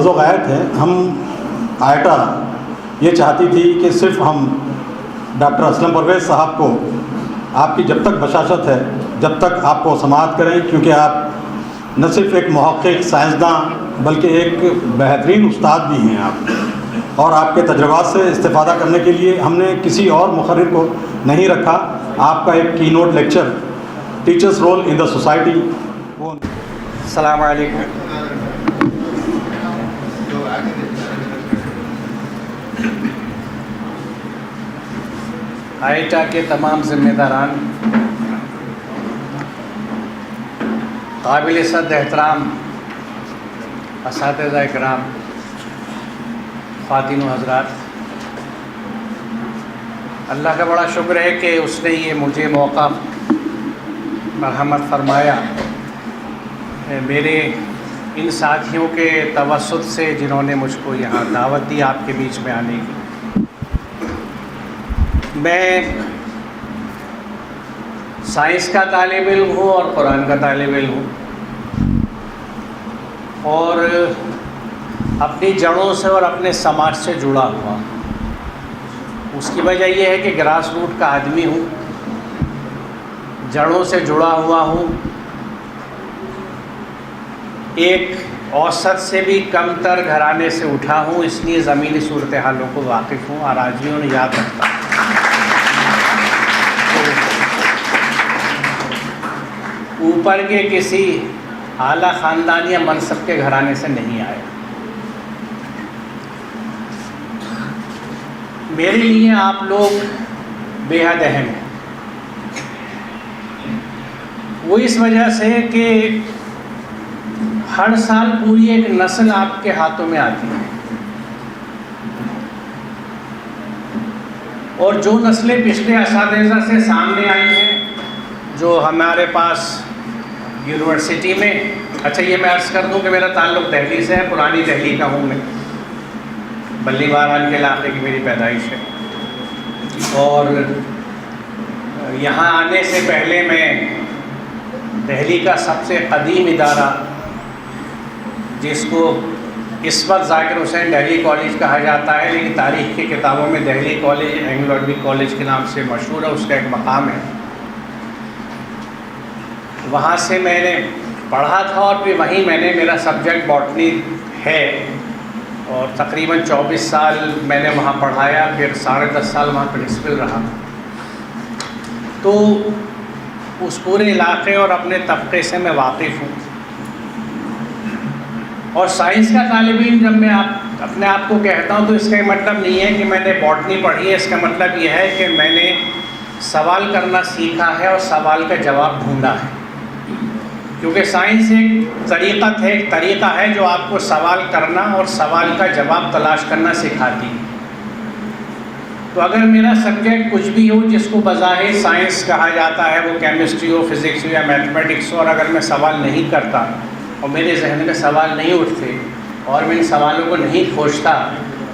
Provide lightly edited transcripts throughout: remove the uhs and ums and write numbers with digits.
لوگ آئے تھے، ہم آئٹا یہ چاہتی تھی کہ صرف ہم ڈاکٹر اسلم پرویز صاحب کو آپ کی جب تک بشاشت ہے جب تک آپ کو سماعت کریں، کیونکہ آپ نہ صرف ایک محقق سائنسداں بلکہ ایک بہترین استاد بھی ہیں آپ، اور آپ کے تجربات سے استفادہ کرنے کے لیے ہم نے کسی اور مقرر کو نہیں رکھا۔ آپ کا ایک key note lecture teachers role in the society. السلام علیکم۔ آئٹا کے تمام ذمہ داران، قابل صد احترام اساتذہ اکرام، خواتین و حضرات، اللہ کا بڑا شکر ہے کہ اس نے یہ مجھے موقع مرحمت فرمایا میرے ان ساتھیوں کے توسط سے جنہوں نے مجھ کو یہاں دعوت دی آپ کے بیچ میں آنے کی۔ میں سائنس کا طالب علم ہوں اور قرآن کا طالب علم ہوں، اور اپنی جڑوں سے اور اپنے سماج سے جڑا ہوا۔ اس کی وجہ یہ ہے کہ گراس روٹ کا آدمی ہوں، جڑوں سے جڑا ہوا ہوں، ایک اوسط سے بھی کم تر گھرانے سے اٹھا ہوں، اس لیے زمینی صورتحالوں کو واقف ہوں، آراجیوں نے یاد رکھتا ہوں۔ اوپر کے کسی اعلیٰ خاندان یا منصب کے گھرانے سے نہیں آئے۔ میرے لیے آپ لوگ بے حد اہم ہیں، وہ اس وجہ سے کہ ہر سال پوری ایک نسل آپ کے ہاتھوں میں آتی ہے، اور جو نسلیں پچھلے اساتذہ سے سامنے آئی ہیں، جو ہمارے پاس یونیورسٹی میں، اچھا یہ میں عرض کر دوں کہ میرا تعلق دہلی سے ہے، پرانی دہلی کا ہوں میں، بلی باران کے علاقے کی میری پیدائش ہے، اور یہاں آنے سے پہلے میں دہلی کا سب سے قدیم ادارہ، جس کو اس وقت ذاکر حسین دہلی کالج کہا جاتا ہے، لیکن تاریخ کی کتابوں میں Delhi college Anglo Arabic college کے نام سے مشہور ہے، اس کا ایک مقام ہے، وہاں سے میں نے پڑھا تھا، اور پھر وہیں میں نے میرا سبجیکٹ باٹنی ہے، اور تقریباً 24 سال میں نے وہاں پڑھایا، پھر 10.5 سال وہاں پرنسپل رہا۔ تو اس پورے علاقے اور اپنے طبقے سے میں واقف ہوں، اور سائنس کا طالب علم جب میں اپنے آپ کو کہتا ہوں تو اس کا یہ مطلب نہیں ہے کہ میں نے باٹنی پڑھی ہے، اس کا مطلب یہ ہے کہ میں نے سوال کرنا سیکھا ہے اور سوال کا جواب ڈھونڈا ہے، کیونکہ سائنس ایک طریقہ ہے جو آپ کو سوال کرنا اور سوال کا جواب تلاش کرنا سکھاتی ہے۔ تو اگر میرا سبجیکٹ کچھ بھی ہو جس کو بظاہر سائنس کہا جاتا ہے، وہ کیمسٹری ہو، فزکس ہو یا میتھمیٹکس ہو، اور اگر میں سوال نہیں کرتا اور میرے ذہن میں سوال نہیں اٹھتے اور میں ان سوالوں کو نہیں کھوجتا،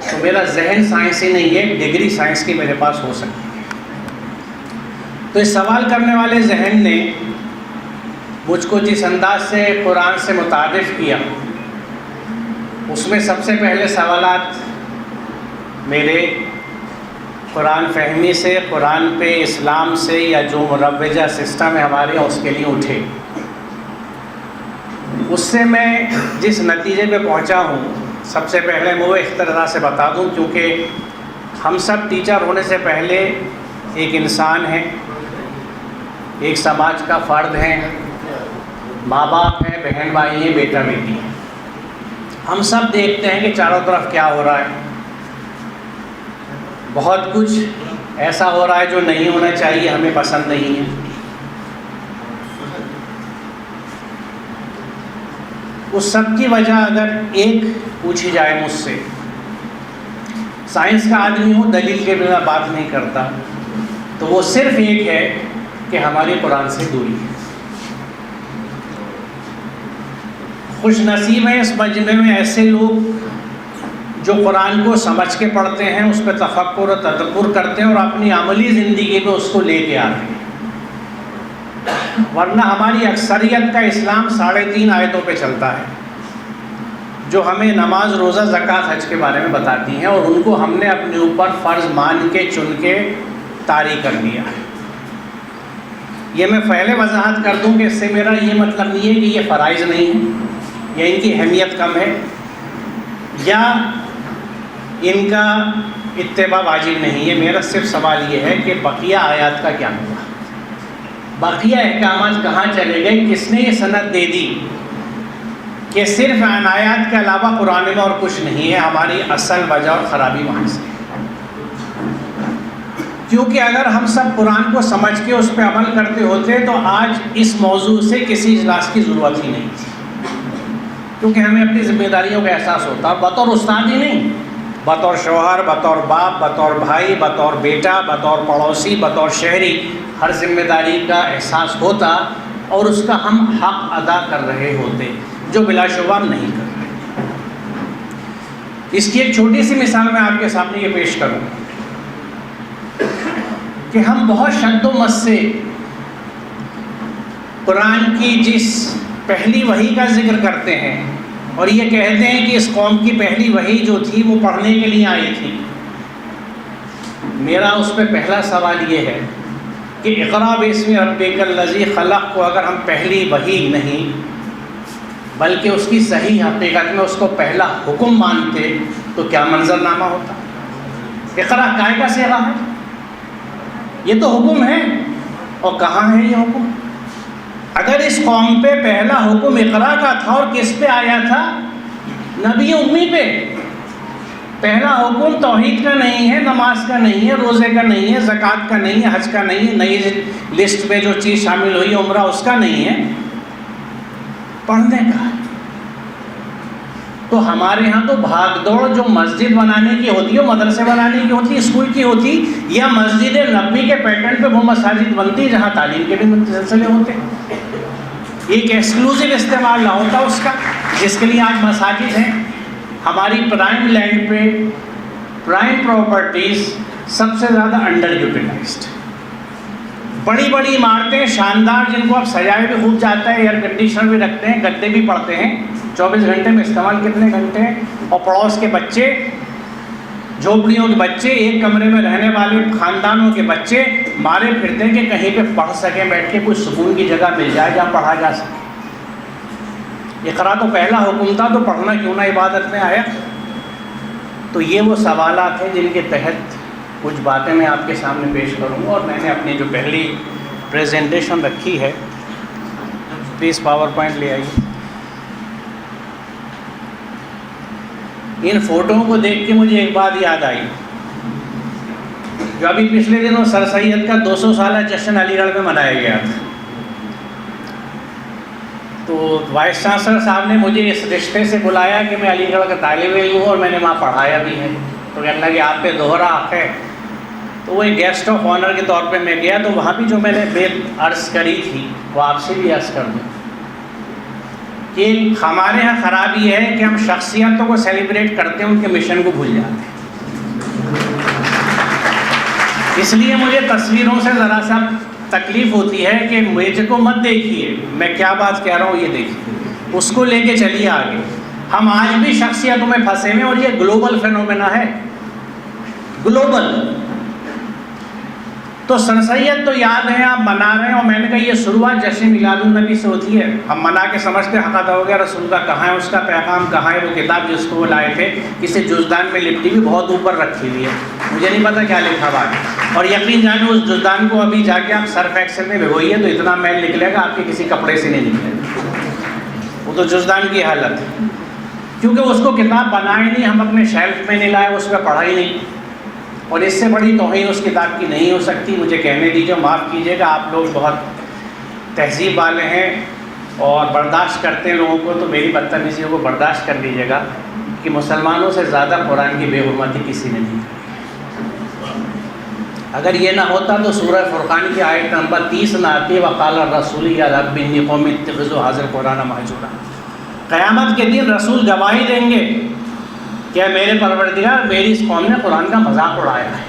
تو میرا ذہن سائنسی نہیں ہے، ڈگری سائنس کی میرے پاس ہو سکتی ہے۔ تو اس سوال کرنے والے ذہن نے مجھ کو جس انداز سے قرآن سے متعارف کیا، اس میں سب سے پہلے سوالات میرے قرآن فہمی سے، قرآن پہ اسلام سے، یا جو مروجہ سسٹم ہے ہمارے اس کے لیے اٹھے۔ اس سے میں جس نتیجے پہ پہنچا ہوں، سب سے پہلے میں وہ اختراع سے بتا دوں، کیونکہ ہم سب ٹیچر ہونے سے پہلے ایک انسان ہیں، ایک سماج کا فرد ہیں، ماں باپ ہیں، بہن بھائی ہیں، بیٹا بیٹی ہیں۔ ہم سب دیکھتے ہیں کہ چاروں طرف کیا ہو رہا ہے، بہت کچھ ایسا ہو رہا ہے جو نہیں ہونا چاہیے، ہمیں پسند نہیں ہے۔ اس سب کی وجہ اگر ایک پوچھی جائے مجھ سے، سائنس کا آدمی ہوں، دلیل کے بنا بات نہیں کرتا، تو وہ صرف ایک ہے کہ ہماری قرآن سے دوری ہے۔ خوش نصیب ہیں اس مجمع میں ایسے لوگ جو قرآن کو سمجھ کے پڑھتے ہیں، اس پہ تفکر و تدبر کرتے ہیں اور اپنی عملی زندگی میں اس کو لے کے آتے ہیں، ورنہ ہماری اکثریت کا اسلام 3.5 آیتوں پہ چلتا ہے۔ جو ہمیں نماز، روزہ، زکوٰۃ، حج کے بارے میں بتاتی ہیں، اور ان کو ہم نے اپنے اوپر فرض مان کے چن کے طاری کر دیا ہے۔ یہ میں پہلے وضاحت کر دوں کہ اس سے میرا یہ مطلب نہیں ہے کہ یہ فرائض نہیں ہیں یا ان کی اہمیت کم ہے یا ان کا اتباع واجب نہیں ہے۔ میرا صرف سوال یہ ہے کہ بقیہ آیات کا کیا ہوا، بقیہ احکامات کہاں چلے گئے؟ کس نے یہ سند دے دی کہ صرف ان آیات کے علاوہ قرآن میں اور کچھ نہیں ہے؟ ہماری اصل وجہ اور خرابی وہاں سے ہے، کیونکہ اگر ہم سب قرآن کو سمجھ کے اس پہ عمل کرتے ہوتے تو آج اس موضوع سے کسی اجلاس کی ضرورت ہی نہیں تھی، کیونکہ ہمیں اپنی ذمہ داریوں کا احساس ہوتا، بطور استاد ہی نہیں، بطور شوہر، بطور باپ، بطور بھائی، بطور بیٹا، بطور پڑوسی، بطور شہری، ہر ذمہ داری کا احساس ہوتا اور اس کا ہم حق ادا کر رہے ہوتے، جو بلا شبہ ہم نہیں کر رہے۔ اس کی ایک چھوٹی سی مثال میں آپ کے سامنے یہ پیش کروں کہ ہم بہت شد و مد سے قرآن کی جس پہلی وحی کا ذکر کرتے ہیں اور یہ کہتے ہیں کہ اس قوم کی پہلی وحی جو تھی وہ پڑھنے کے لیے آئی تھی، میرا اس پہ پہلا سوال یہ ہے کہ اقرأ باسم ربک الذی خلق کو اگر ہم پہلی وحی نہیں بلکہ اس کی صحیح حقیقت میں اس کو پہلا حکم مانتے تو کیا منظرنامہ ہوتا؟ اقرأ کائے کا صیغہ ہے، یہ تو حکم ہے، اور کہاں ہے یہ حکم؟ اگر اس قوم پہ پہلا حکم اقرأ کا تھا اور کس پہ آیا تھا؟ نبی امی پہ۔ پہلا حکم توحید کا نہیں ہے، نماز کا نہیں ہے، روزے کا نہیں ہے، زکوٰۃ کا نہیں ہے، حج کا نہیں ہے، نئی لسٹ میں جو چیز شامل ہوئی عمرہ اس کا نہیں ہے، پڑھنے کا۔ تو ہمارے ہاں تو بھاگ دوڑ جو مسجد بنانے کی ہوتی ہے، مدرسے بنانے کی ہوتی ہے، اسکول کی ہوتی، یا مسجد نبوی کے پیٹرن پہ وہ مساجد بنتی جہاں تعلیم کے بھی سلسلے ہوتے، ایک ایکسکلوسیو استعمال نہ ہوتا اس کا، جس کے لیے آج مساجد ہیں۔ ہماری پرائم لینڈ پہ پرائم پراپرٹیز سب سے زیادہ انڈر یوٹیلائزڈ، بڑی بڑی عمارتیں شاندار جن کو اب سجائے بھی خوب جاتا ہے، ایئر کنڈیشنر بھی رکھتے ہیں، گدے بھی پڑتے ہیں، 24 گھنٹے میں استعمال کتنے گھنٹے ہیں، اور پڑوس کے بچے، جھوپڑیوں کے بچے، ایک کمرے میں رہنے والے خاندانوں کے بچے مارے پھرتے ہیں کہ کہیں پہ پڑھ سکیں بیٹھ کے، کوئی سکون کی جگہ مل جائے جہاں پڑھا جا سکے۔ اقرأ تو پہلا حکم تھا تو پڑھنا کیوں نہ عبادت میں آیا؟ تو یہ وہ سوالات ہیں جن کے تحت کچھ باتیں میں آپ کے سامنے پیش کروں گا، اور میں نے اپنی جو پہلی پریزنٹیشن رکھی ہے، پلیز پاور پوائنٹ لے آئیے۔ ان فوٹوؤں کو دیکھ کے مجھے ایک بات یاد آئی، جو ابھی پچھلے دنوں سر سید کا 200 سالہ جشن علی گڑھ میں منایا گیا تھا، تو وائس چانسلر صاحب نے مجھے اس رشتے سے بلایا کہ میں علی گڑھ کا طالب علم ہوں اور میں نے وہاں پڑھایا بھی ہے، تو کہنے لگا کہ آپ پہ دوہرا حق ہے، تو وہ ایک گیسٹ آف آنر کے طور پہ میں گیا، تو وہاں بھی جو میں نے بات عرض کری تھی وہ آپ سے بھی عرض کر دوں کہ ہمارے ہاں خرابی یہ ہے کہ ہم شخصیتوں کو سیلیبریٹ کرتے ہیں، ان کے مشن کو بھول جاتے ہیں۔ اس لیے مجھے تصویروں سے ذرا سا تکلیف ہوتی ہے کہ مجھے کو مت دیکھیے، میں کیا بات کہہ رہا ہوں یہ دیکھیے، اس کو لے کے چلیے آگے۔ ہم آج بھی شخصیتوں میں پھنسے ہوئے، اور یہ گلوبل فینومینا ہے، گلوبل۔ تو سر سید تو یاد ہے آپ منا رہے ہیں، اور میں نے کہا یہ شروعات جشن میلاد النبی سے ہوتی ہے، ہم منا کے سمجھتے حق ادا ہو گیا، رسول کا کہاں ہے، اس کا پیغام کہاں ہے، وہ کتاب جس کو وہ لائے تھے کسی جزدان میں لپٹی بھی بہت اوپر رکھی ہوئی ہے، مجھے نہیں پتا کیا لکھا ہوا ہے، اور یقین جانے اس جزدان کو ابھی جا کے آپ سرف ایکسل میں بھگوئیے تو اتنا میل نکلے گا آپ کے کسی کپڑے سے نہیں نکلے گا، وہ تو جزدان کی حالت ہے، کیونکہ اس کو کتاب بنائے نہیں، ہم اپنے شیلف میں نہیں لائے، اس پہ پڑھا ہی نہیں، اور اس سے بڑی توہین اس کتاب کی نہیں ہو سکتی۔ مجھے کہنے دیجیے، معاف کیجیے گا، آپ لوگ بہت تہذیب والے ہیں اور برداشت کرتے ہیں لوگوں کو، تو میری بدتمیزیوں کو برداشت کر لیجیے گا کہ مسلمانوں سے زیادہ قرآن کی بے حرمتی کسی نے نہیں کی۔ اگر یہ نہ ہوتا تو سورہ فرقان کی آیت نمبر 30 نہ آتی، وقال الرسول یا رب انی قوم اتخذوا ھذا القرآن مہجورا۔ قیامت کے دن رسول گواہی دیں گے کہ میرے پروردگار، میری اس قوم نے قرآن کا مذاق اڑایا ہے۔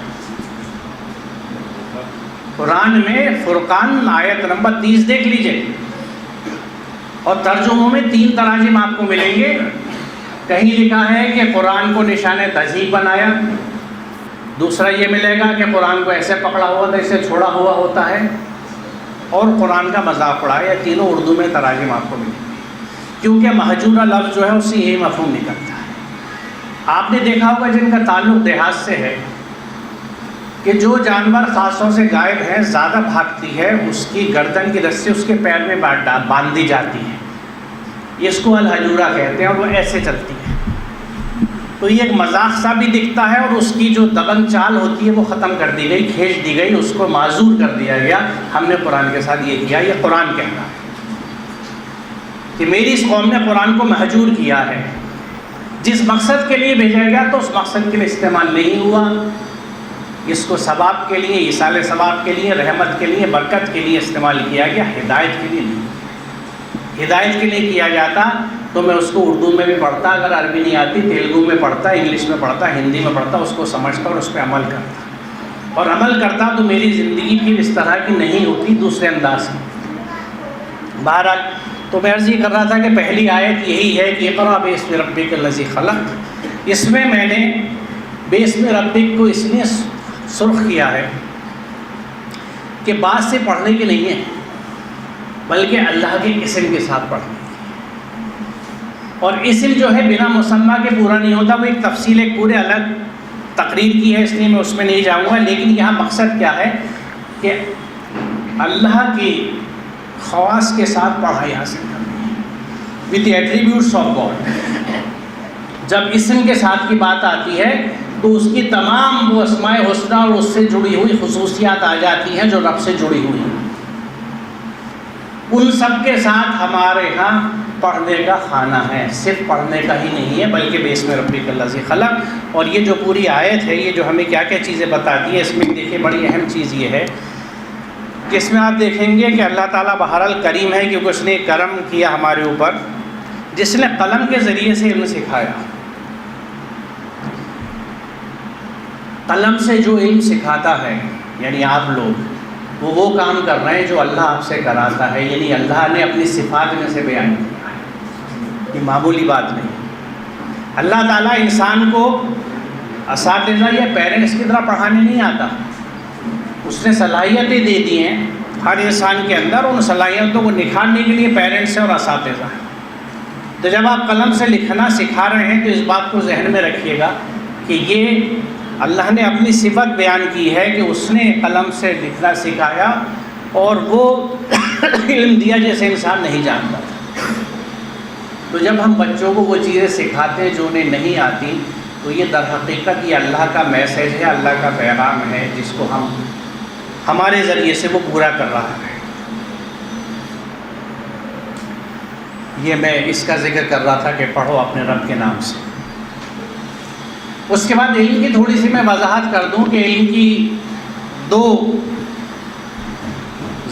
قرآن میں فرقان آیت نمبر 30 دیکھ لیجئے، اور ترجموں میں 3 تراجم آپ کو ملیں گے، کہیں لکھا ہے کہ قرآن کو نشان تہذیب بنایا، دوسرا یہ ملے گا کہ قرآن کو ایسے پکڑا ہوا تھا، ایسے چھوڑا ہوا ہوتا ہے، اور قرآن کا مذاق اڑایا. یہ تینوں اردو میں تراجم آپ کو ملیں گے، کیونکہ مہجورہ لفظ جو ہے اس سے یہی مفہوم نکلتا ہے. آپ نے دیکھا ہوگا جن کا تعلق دیہات سے ہے کہ جو جانور خاص طور سے گائے ہے زیادہ بھاگتی ہے، اس کی گردن کی رسی اس کے پیر میں باندھ دی جاتی ہے، اس کو الحجورہ کہتے ہیں، اور وہ ایسے چلتی ہے. تو یہ ایک مذاق سا بھی دکھتا ہے، اور اس کی جو دبنگ چال ہوتی ہے وہ ختم کر دی گئی، کھینچ دی گئی، اس کو معذور کر دیا گیا. ہم نے قرآن کے ساتھ یہ کیا. یہ قرآن کہنا ہے کہ میری اس قوم نے قرآن کو مہجور کیا ہے. جس مقصد کے لیے بھیجا گیا تو اس مقصد کے لیے استعمال نہیں ہوا. اس کو ثواب کے لیے، ایصال ثواب کے لیے، رحمت کے لیے، برکت کے لیے استعمال کیا گیا، ہدایت کے لیے نہیں. ہدایت کے لیے کیا جاتا تو میں اس کو اردو میں بھی پڑھتا، اگر عربی نہیں آتی تیلگو میں پڑھتا، انگلش میں پڑھتا، ہندی میں پڑھتا، اس کو سمجھتا اور اس پہ عمل کرتا. اور عمل کرتا تو میری زندگی پھر اس طرح کی نہیں ہوتی، دوسرے انداز کی. بہرحال تو میں عرض یہ کر رہا تھا کہ پہلی آیت یہی ہے کہ اقرأ باسم ربک الذی خلق. اس میں میں نے باسم ربک کو اس لیے سرخ کیا ہے کہ بعد سے پڑھنے کی نہیں ہے، بلکہ اللہ کے اسم کے ساتھ پڑھنے. اور اسم جو ہے بنا مسمہ کے پورا نہیں ہوتا، وہ ایک تفصیل ایک پورے الگ تقریر کی ہے، اس لیے میں اس میں نہیں جاؤں گا. لیکن یہاں مقصد کیا ہے کہ اللہ کی خواص کے ساتھ پڑھائی حاصل کرنی ہے، وتھ ایٹریبیوٹس آف گاڈ. جب اسم کے ساتھ کی بات آتی ہے تو اس کی تمام وہ اسماء حسنہ اور اس سے جڑی ہوئی خصوصیات آ جاتی ہیں جو رب سے جڑی ہوئی ہیں. ان سب کے ساتھ ہمارے ہاں پڑھنے کا خانہ ہے، صرف پڑھنے کا ہی نہیں ہے بلکہ باسم ربک الذی خلق. اور یہ جو پوری آیت ہے یہ جو ہمیں کیا کیا چیزیں بتاتی ہے، اس میں دیکھیے بڑی اہم چیز یہ ہے کہ اس میں آپ دیکھیں گے کہ اللہ تعالیٰ بہرحال کریم ہے، کیونکہ اس نے کرم کیا ہمارے اوپر، جس نے قلم کے ذریعے سے علم سکھایا. قلم سے جو علم سکھاتا ہے، یعنی آپ لوگ وہ کام کر رہے ہیں جو اللہ آپ سے کراتا ہے. یعنی اللہ نے اپنی صفات میں سے بیان کیا ہے، یہ معمولی بات نہیں. اللہ تعالیٰ انسان کو اساتذہ یا پیرنٹس کی طرح پڑھانے نہیں آتا، اس نے صلاحیتیں دے دی ہیں ہر انسان کے اندر. ان صلاحیتوں کو نکھارنے کے لیے پیرنٹس اور اساتذہ ہیں. تو جب آپ قلم سے لکھنا سکھا رہے ہیں تو اس بات کو ذہن میں رکھیے گا کہ یہ اللہ نے اپنی صفت بیان کی ہے کہ اس نے قلم سے لکھنا سکھایا اور وہ علم دیا جیسے انسان نہیں جانتا تھا. تو جب ہم بچوں کو وہ چیزیں سکھاتے ہیں جو انہیں نہیں آتی تو یہ در حقیقت یہ اللہ کا میسیج ہے، اللہ کا پیغام ہے جس کو ہم ہمارے ذریعے سے وہ پورا کر رہا ہے. یہ میں اس کا ذکر کر رہا تھا کہ پڑھو اپنے رب کے نام سے. اس کے بعد علم کی تھوڑی سی میں وضاحت کر دوں کہ علم کی دو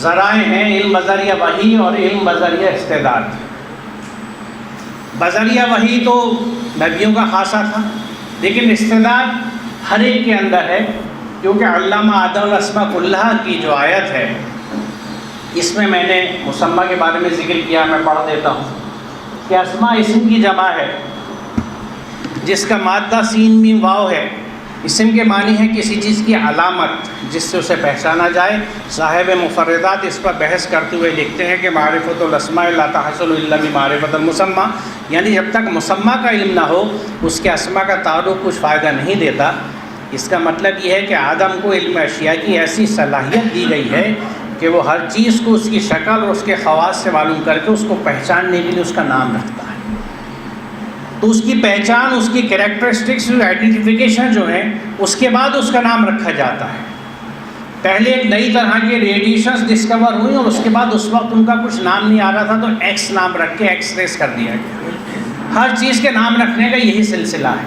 ذرائع ہیں، علم بذریعہ وحی اور علم بذریعہ استعداد. بذریعہ وحی تو نبیوں کا خاصہ تھا، لیکن استعداد ہر ایک کے اندر ہے، کیونکہ علامہ آدم الاسماء کلھا کی جو آیت ہے اس میں نے مسمہ کے بارے میں ذکر کیا. میں پڑھ دیتا ہوں کہ اسماء اسم کی جمع ہے جس کا مادہ سین میم واو ہے. اسم کے معنی ہے کسی چیز کی علامت جس سے اسے پہچانا جائے. صاحب مفردات اس پر بحث کرتے ہوئے لکھتے ہیں کہ معرفت الاسماء لا تحصل الا بمعرفت المسمى، یعنی جب تک مسمى کا علم نہ ہو اس کے اسماء کا تعارف کچھ فائدہ نہیں دیتا. اس کا مطلب یہ ہے کہ آدم کو علم اشیاء کی ایسی صلاحیت دی گئی ہے کہ وہ ہر چیز کو اس کی شکل اور اس کے خواص سے معلوم کر کے اس کو پہچاننے کے لیے اس کا نام رکھتا ہے. تو اس کی پہچان، اس کی کریکٹرسٹکس، آئیڈینٹیفیکیشن جو ہیں اس کے بعد اس کا نام رکھا جاتا ہے. پہلے ایک نئی طرح کے ریڈیشنز ڈسکور ہوئی اور اس کے بعد اس وقت ان کا کچھ نام نہیں آ رہا تھا تو ایکس نام رکھ کے ایکس ریس کر دیا گیا. ہر چیز کے نام رکھنے کا یہی سلسلہ ہے.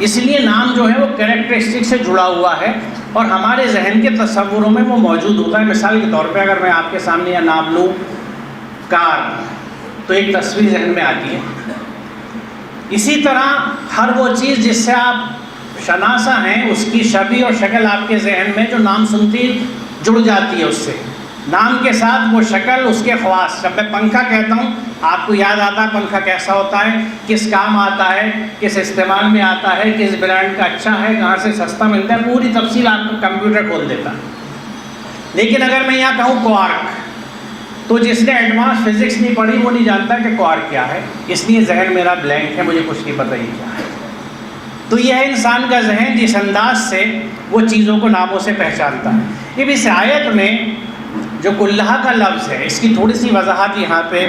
اس لیے نام جو ہے وہ کریکٹرسٹک سے جڑا ہوا ہے اور ہمارے ذہن کے تصوروں میں وہ موجود ہوتا ہے. مثال کے طور پہ اگر میں آپ کے سامنے یہ نام لوں کار تو ایک تصویر ذہن میں آتی ہے. اسی طرح ہر وہ چیز جس سے آپ شناسا ہیں اس کی شبیہ اور شکل آپ کے ذہن میں جو نام سنتی جڑ جاتی ہے اس سے. نام کے ساتھ وہ شکل، اس کے خواص. جب میں پنکھا کہتا ہوں آپ کو یاد آتا ہے پنکھا کیسا ہوتا ہے، کس کام آتا ہے، کس استعمال میں آتا ہے، کس برانڈ کا اچھا ہے، کہاں سے سستا ملتا ہے، پوری تفصیل آپ کو کمپیوٹر کھول دیتا ہے. لیکن اگر میں یہاں کہوں کوارک، تو جس نے ایڈوانس فزکس نہیں پڑھی وہ نہیں جانتا کہ کوارک کیا ہے، اس لیے ذہن میرا بلینک ہے، مجھے کچھ نہیں پتہ یہ کیا ہے. تو یہ ہے انسان کا ذہن جس انداز سے وہ چیزوں کو ناموں سے پہچانتا ہے. اب اس آیت میں جو کلہ کا لفظ ہے، اس کی تھوڑی سی وضاحت یہاں پہ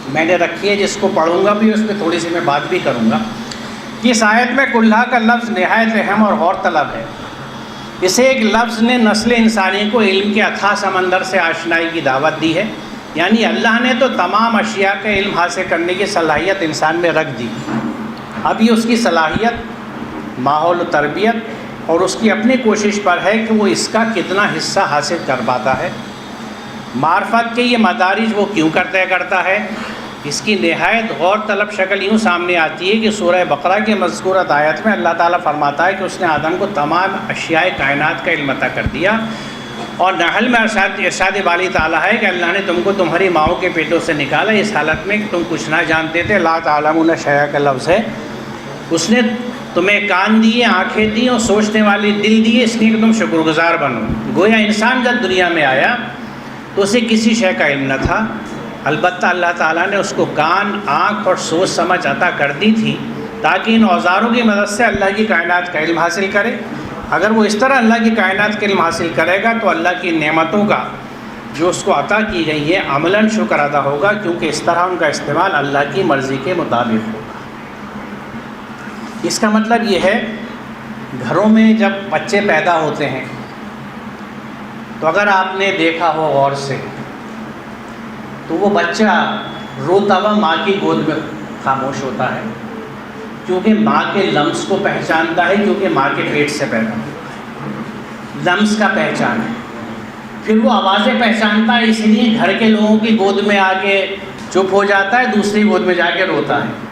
میں نے رکھی ہے، جس کو پڑھوں گا بھی اس پہ تھوڑی سی میں بات بھی کروں گا. اس آیت میں کلہ کا لفظ نہایت اہم اور غور طلب ہے. اسے ایک لفظ نے نسل انسانی کو علم کے اتھاہ سمندر سے آشنائی کی دعوت دی ہے. یعنی اللہ نے تو تمام اشیاء کا علم حاصل کرنے کی صلاحیت انسان میں رکھ دی. اب یہ اس کی صلاحیت، ماحول و تربیت اور اس کی اپنی کوشش پر ہے کہ وہ اس کا کتنا حصہ حاصل کر پاتا ہے. معرفت کے یہ مدارج وہ کیوں طے کرتا ہے. اس کی نہایت غور طلب شکل یوں سامنے آتی ہے کہ سورہ بقرہ کے مذکورۃ آیت میں اللہ تعالیٰ فرماتا ہے کہ اس نے آدم کو تمام اشیاء کائنات کا علم عطا کر دیا. اور نحل میں ارشاد بالی تعالیٰ ہے کہ اللہ نے تم کو تمہاری ماؤں کے پیٹوں سے نکالا اس حالت میں کہ تم کچھ نہ جانتے تھے. لا تعلمون شیئا کا لفظ ہے. اس نے تمہیں کان دیے، آنکھیں دی اور سوچنے والی دل دیے اس لیے کہ تم شکر گزار بنو. گویا انسان جب دنیا میں آیا تو اسے کسی شے کا علم نہ تھا، البتہ اللہ تعالیٰ نے اس کو کان، آنکھ اور سوچ سمجھ عطا کر دی تھی تاکہ ان اوزاروں کی مدد سے اللہ کی کائنات کا علم حاصل کرے. اگر وہ اس طرح اللہ کی کائنات کا علم حاصل کرے گا تو اللہ کی نعمتوں کا جو اس کو عطا کی گئی ہے عملاً شکر ادا ہوگا، کیونکہ اس طرح ان کا استعمال اللہ کی مرضی کے مطابق ہوگا. اس کا مطلب یہ ہے گھروں میں جب بچے پیدا ہوتے ہیں تو اگر آپ نے دیکھا ہو غور سے تو وہ بچہ روتا ہوا ماں کی گود میں خاموش ہوتا ہے، کیونکہ ماں کے لمس کو پہچانتا ہے، کیونکہ ماں کے پیٹ سے پیدا ہوتا ہے. لمس کا پہچان ہے. پھر وہ آوازیں پہچانتا ہے، اس لیے گھر کے لوگوں کی گود میں آ کے چپ ہو جاتا ہے، دوسری گود میں جا کے روتا ہے.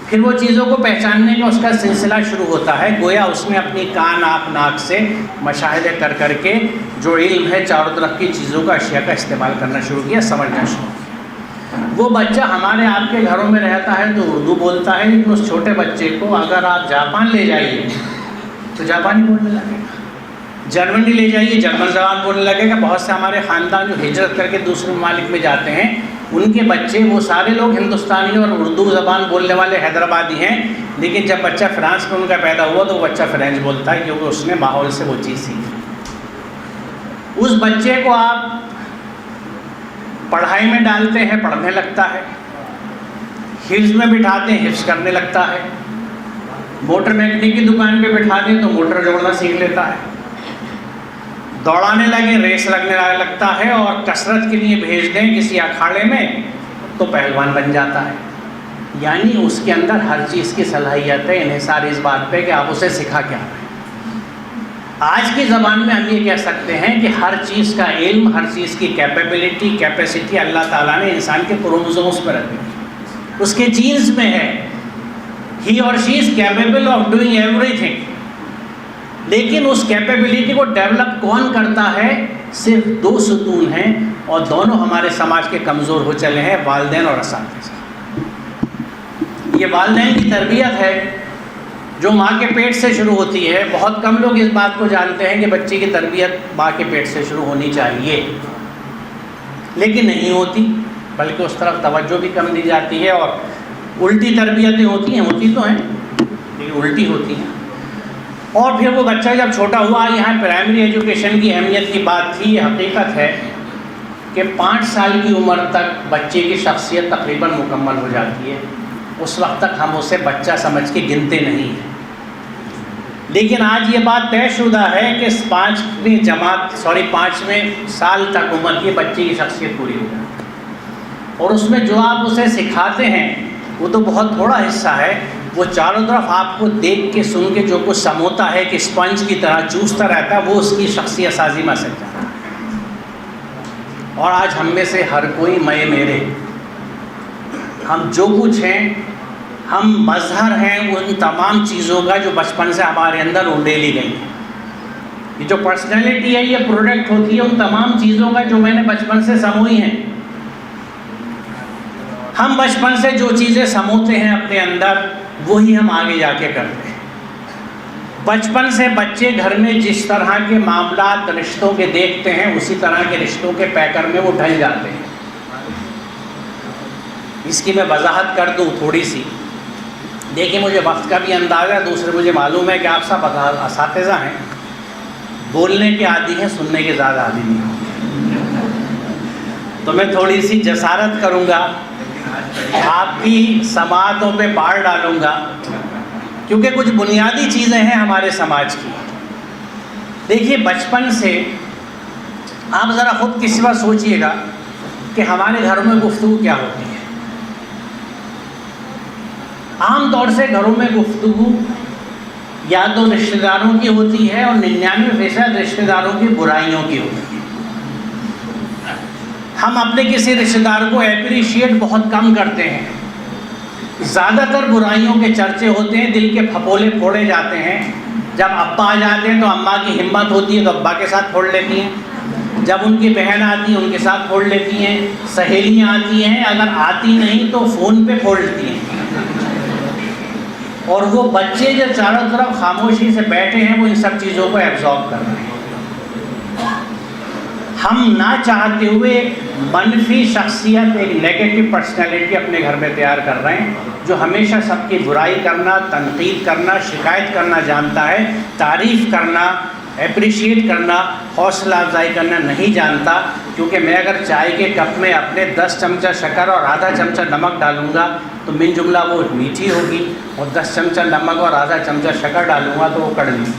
پھر وہ چیزوں کو پہچاننے کا اس کا سلسلہ شروع ہوتا ہے. گویا اس نے اپنی کان، آنکھ، ناک سے مشاہدے کر کر کے جو علم ہے چاروں طرف کی چیزوں کا، اشیاء کا استعمال کرنا شروع کیا، سمجھنا شروع کیا. وہ بچہ ہمارے آپ کے گھروں میں رہتا ہے تو اردو بولتا ہے، لیکن اس چھوٹے بچے کو اگر آپ جاپان لے جائیے تو جاپانی بولنے لگے گا. جرمنی لے جائیے، جرمن زبان بولنے لگے گا. بہت سے ہمارے خاندان جو ہجرت کر کے دوسرے ممالک میں جاتے ہیں ان کے بچے، وہ سارے لوگ ہندوستانی اور اردو زبان بولنے والے حیدرآبادی ہیں، لیکن جب بچہ فرانس میں ان کا پیدا ہوا تو وہ بچہ فرینچ بولتا ہے، کیونکہ اس نے ماحول سے وہ چیز سیکھی. اس بچے کو آپ پڑھائی میں ڈالتے ہیں، پڑھنے لگتا ہے. حفظ میں بٹھاتے ہیں، حفظ کرنے لگتا ہے. موٹر میکینک کی دکان پہ بٹھا دیں تو موٹر جوڑنا سیکھ لیتا ہے. دوڑانے لگے، ریس لگنے لگتا ہے. اور کثرت کے لیے بھیج دیں کسی اکھاڑے میں تو پہلوان بن جاتا ہے. یعنی اس کے اندر ہر چیز کی صلاحیت ہے. انحصار اس بات پہ کہ آپ اسے سکھا کیا رہے ہیں. آج کی زبان میں ہم یہ کہہ سکتے ہیں کہ ہر چیز کا علم، ہر چیز کی کیپیبلٹی، کیپیسٹی اللہ تعالیٰ نے انسان کے کروموزومز پر رکھی ہے، اس کے جینز میں ہے. ہی اور she is capable of doing ایوری تھنگ. لیکن اس کیپیبلٹی کو ڈیولپ کون کرتا ہے؟ صرف دو ستون ہیں، اور دونوں ہمارے سماج کے کمزور ہو چلے ہیں، والدین اور اساتذہ. یہ والدین کی تربیت ہے جو ماں کے پیٹ سے شروع ہوتی ہے. بہت کم لوگ اس بات کو جانتے ہیں کہ بچے کی تربیت ماں کے پیٹ سے شروع ہونی چاہیے، لیکن نہیں ہوتی، بلکہ اس طرف توجہ بھی کم دی جاتی ہے. اور الٹی تربیتیں ہوتی تو ہیں لیکن الٹی ہوتی ہیں. اور پھر وہ بچہ جب چھوٹا ہوا، یہاں پرائمری ایجوکیشن کی اہمیت کی بات تھی. یہ حقیقت ہے کہ 5 سال کی عمر تک بچے کی شخصیت تقریباً مکمل ہو جاتی ہے. اس وقت تک ہم اسے بچہ سمجھ کے گنتے نہیں ہیں. لیکن آج یہ بات طے شدہ ہے کہ 5ویں سال تک عمر کی بچے کی شخصیت پوری ہو جاتی ہے. اور اس میں جو آپ اسے سکھاتے ہیں وہ تو بہت تھوڑا حصہ ہے. وہ چاروں طرف آپ کو دیکھ کے، سن کے جو کچھ سموتا ہے کہ اسپنج کی طرح چوستا رہتا ہے، وہ اس کی شخصیت سازی میں سک جاتا ہے. اور آج ہم میں سے ہر کوئی میں میرے، ہم جو کچھ ہیں، ہم مظہر ہیں ان تمام چیزوں کا جو بچپن سے ہمارے اندر اونڈیلی گئی ہیں. یہ جو پرسنالٹی ہے یہ پروڈکٹ ہوتی ہے ان تمام چیزوں کا جو میں نے بچپن سے سموئی ہیں. ہم بچپن سے جو چیزیں سموتے ہیں اپنے اندر وہی ہم آگے جا کے کرتے ہیں. بچپن سے بچے گھر میں جس طرح کے معاملات رشتوں کے دیکھتے ہیں اسی طرح کے رشتوں کے پیکر میں وہ ڈھل جاتے ہیں. اس کی میں وضاحت کر دوں تھوڑی سی. دیکھیں مجھے وقت کا بھی اندازہ ہے, دوسرے مجھے معلوم ہے کہ آپ سب اساتذہ ہیں, بولنے کے عادی ہیں, سننے کے زیادہ عادی نہیں ہیں. تو میں تھوڑی سی جسارت کروں گا, آپ کی سماعتوں پہ بار ڈالوں گا, کیونکہ کچھ بنیادی چیزیں ہیں ہمارے سماج کی. دیکھیے بچپن سے آپ ذرا خود کسی بار سوچئے گا کہ ہمارے گھروں میں گفتگو کیا ہوتی ہے. عام طور سے گھروں میں گفتگو یا تو رشتہ داروں کی ہوتی ہے اور 99% رشتہ داروں کی برائیوں کی ہوتی ہے. ہم اپنے کسی رشتہ دار کو اپریشیٹ بہت کم کرتے ہیں. زیادہ تر برائیوں کے چرچے ہوتے ہیں, دل کے پھپولے پھوڑے جاتے ہیں. جب ابا آ جاتے ہیں تو اماں کی ہمت ہوتی ہے تو ابا کے ساتھ پھوڑ لیتی ہیں, جب ان کی بہن آتی ہیں ان کے ساتھ پھوڑ لیتی ہیں, سہیلیاں آتی ہیں اگر آتی نہیں تو فون پہ پھوڑ لیتی ہیں. اور وہ بچے جو چاروں طرف خاموشی سے بیٹھے ہیں وہ ان سب چیزوں کو ایبزارب کر رہے ہیں. ہم نہ چاہتے ہوئے ایک منفی شخصیت, ایک نیگیٹو پرسنالٹی اپنے گھر میں تیار کر رہے ہیں جو ہمیشہ سب کی برائی کرنا, تنقید کرنا, شکایت کرنا جانتا ہے, تعریف کرنا, اپریشیٹ کرنا, حوصلہ افزائی کرنا نہیں جانتا. کیونکہ میں اگر چائے کے کپ میں اپنے 10 چمچہ شکر اور آدھا چمچہ نمک ڈالوں گا تو من جملہ وہ میٹھی ہوگی, اور 10 چمچہ نمک اور آدھا چمچہ شکر ڈالوں گا تو وہ کڑوی.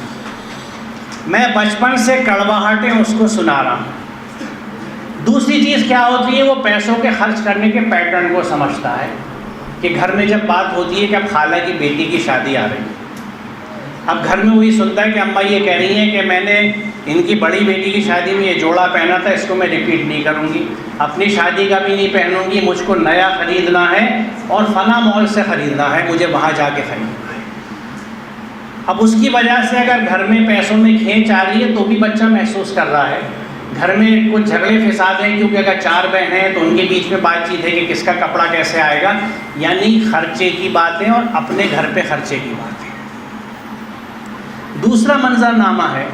میں بچپن سے کڑواہٹیں اس کو سنا رہا ہوں. دوسری چیز کیا ہوتی ہے, وہ پیسوں کے خرچ کرنے کے پیٹرن کو سمجھتا ہے کہ گھر میں جب بات ہوتی ہے کہ اب خالہ کی بیٹی کی شادی آ رہی ہے, اب گھر میں وہی سنتا ہے کہ اماں یہ کہہ رہی ہیں کہ میں نے ان کی بڑی بیٹی کی شادی میں یہ جوڑا پہنا تھا, اس کو میں ریپیٹ نہیں کروں گی, اپنی شادی کا بھی نہیں پہنوں گی, مجھ کو نیا خریدنا ہے اور فلاں مال سے خریدنا ہے, مجھے وہاں جا کے خریدنا ہے. اب اس کی وجہ سے اگر گھر میں پیسوں میں کھینچ آ رہی ہے تو بھی بچہ محسوس کر رہا ہے. گھر میں کچھ جھگڑے فساد ہیں کیونکہ اگر 4 بہن ہیں تو ان کے بیچ میں بات چیت ہے کہ کس کا کپڑا کیسے آئے گا, یعنی خرچے کی باتیں اور اپنے گھر پہ خرچے کی باتیں. دوسرا منظر نامہ ہے,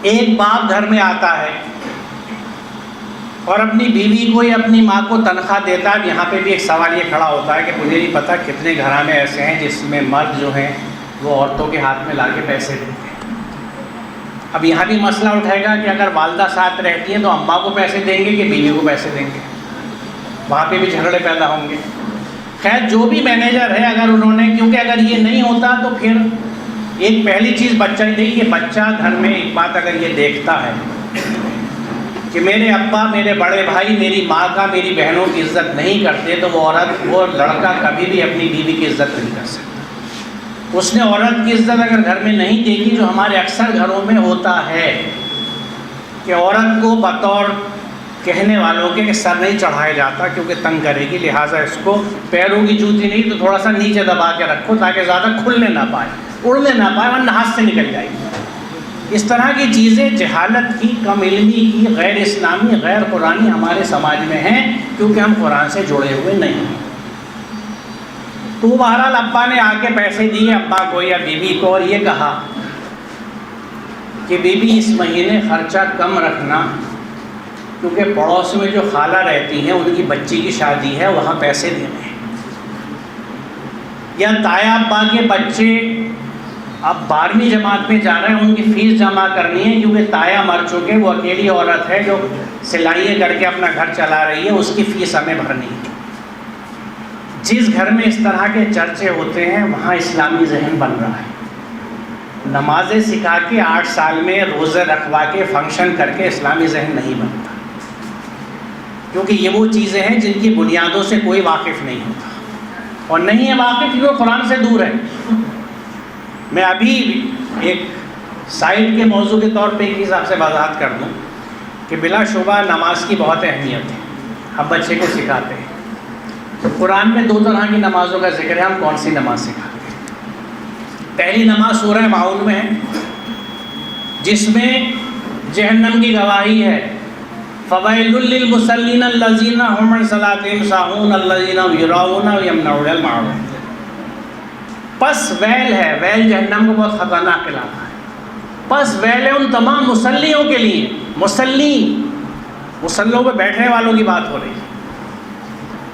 ایک باپ گھر میں آتا ہے اور اپنی بیوی کو یا اپنی ماں کو تنخواہ دیتا ہے. یہاں پہ بھی ایک سوال یہ کھڑا ہوتا ہے کہ مجھے نہیں پتہ کتنے گھرانے ایسے ہیں جس میں مرد جو ہیں وہ عورتوں کے ہاتھ میں لا کے پیسے دیتے ہیں. اب یہاں بھی مسئلہ اٹھائے گا کہ اگر والدہ ساتھ رہتی ہیں تو اماں کو پیسے دیں گے کہ بیوی کو پیسے دیں گے, وہاں پہ بھی جھگڑے پیدا ہوں گے. خیر جو بھی مینیجر ہے اگر انہوں نے, کیونکہ اگر یہ نہیں ہوتا تو پھر ایک پہلی چیز بچہ ہی نہیں, یہ بچہ گھر میں ایک بات اگر یہ دیکھتا ہے کہ میرے ابا, میرے بڑے بھائی میری ماں کا, میری بہنوں کی عزت نہیں کرتے تو وہ لڑکا کبھی بھی اپنی بیوی کی عزت نہیں کر سکتا. اس نے عورت کی عزت اگر گھر میں نہیں دیکھی, جو ہمارے اکثر گھروں میں ہوتا ہے کہ عورت کو بطور کہنے والوں کے سر نہیں چڑھایا جاتا کیونکہ تنگ کرے گی, لہٰذا اس کو پیروں کی جوتی نہیں تو تھوڑا سا نیچے دبا کے رکھو تاکہ زیادہ کھلنے نہ پائے, اڑنے نہ پائے, ورنہ ہاتھ سے نکل جائے گی. اس طرح کی چیزیں جہالت کی, کم علمی کی, غیر اسلامی, غیر قرآنی ہمارے سماج میں ہیں کیونکہ ہم قرآن سے جڑے ہوئے نہیں ہیں. تو بہرحال ابا نے آ کے پیسے دیے ابا کو یا بیوی کو اور یہ کہا کہ بیوی اس مہینے خرچہ کم رکھنا کیونکہ پڑوس میں جو خالہ رہتی ہیں ان کی بچی کی شادی ہے, وہاں پیسے دینے ہیں. یا تایا ابا کے بچے اب 12ویں جماعت میں جا رہے ہیں, ان کی فیس جمع کرنی ہے کیونکہ تایا مر چکے, وہ اکیلی عورت ہے جو سلائیاں کر کے اپنا گھر چلا رہی ہے, اس کی فیس ہمیں بھرنی ہے. جس گھر میں اس طرح کے چرچے ہوتے ہیں وہاں اسلامی ذہن بن رہا ہے. نمازیں سکھا کے 8 سال میں روزے رکھوا کے فنکشن کر کے اسلامی ذہن نہیں بنتا, کیونکہ یہ وہ چیزیں ہیں جن کی بنیادوں سے کوئی واقف نہیں ہوتا, اور نہیں ہے واقف کیونکہ قرآن سے دور ہے. میں ابھی ایک سائڈ کے موضوع کے طور پہ ایک چیز آپ سے وضاحت کر دوں کہ بلا شبہ نماز کی بہت اہمیت ہے, ہم بچے کو سکھاتے ہیں. قرآن میں 2 طرح کی نمازوں کا ذکر ہے, ہم کون سی نماز سکھاتے ہیں. پہلی نماز سورہ معون میں ہے, جس میں جہنم کی گواہی ہے، فویل للمصلین الذین هم عن صلاتهم ساہون الذین یراؤون ویمنعون الماعون۔ پس ویل ہے، ویل جہنم کو بہت خطرناک علاقہ ہے، پس ویل ہے ان تمام مصلیوں کے لیے، مصلوں پہ بیٹھنے والوں کی بات ہو رہی ہے،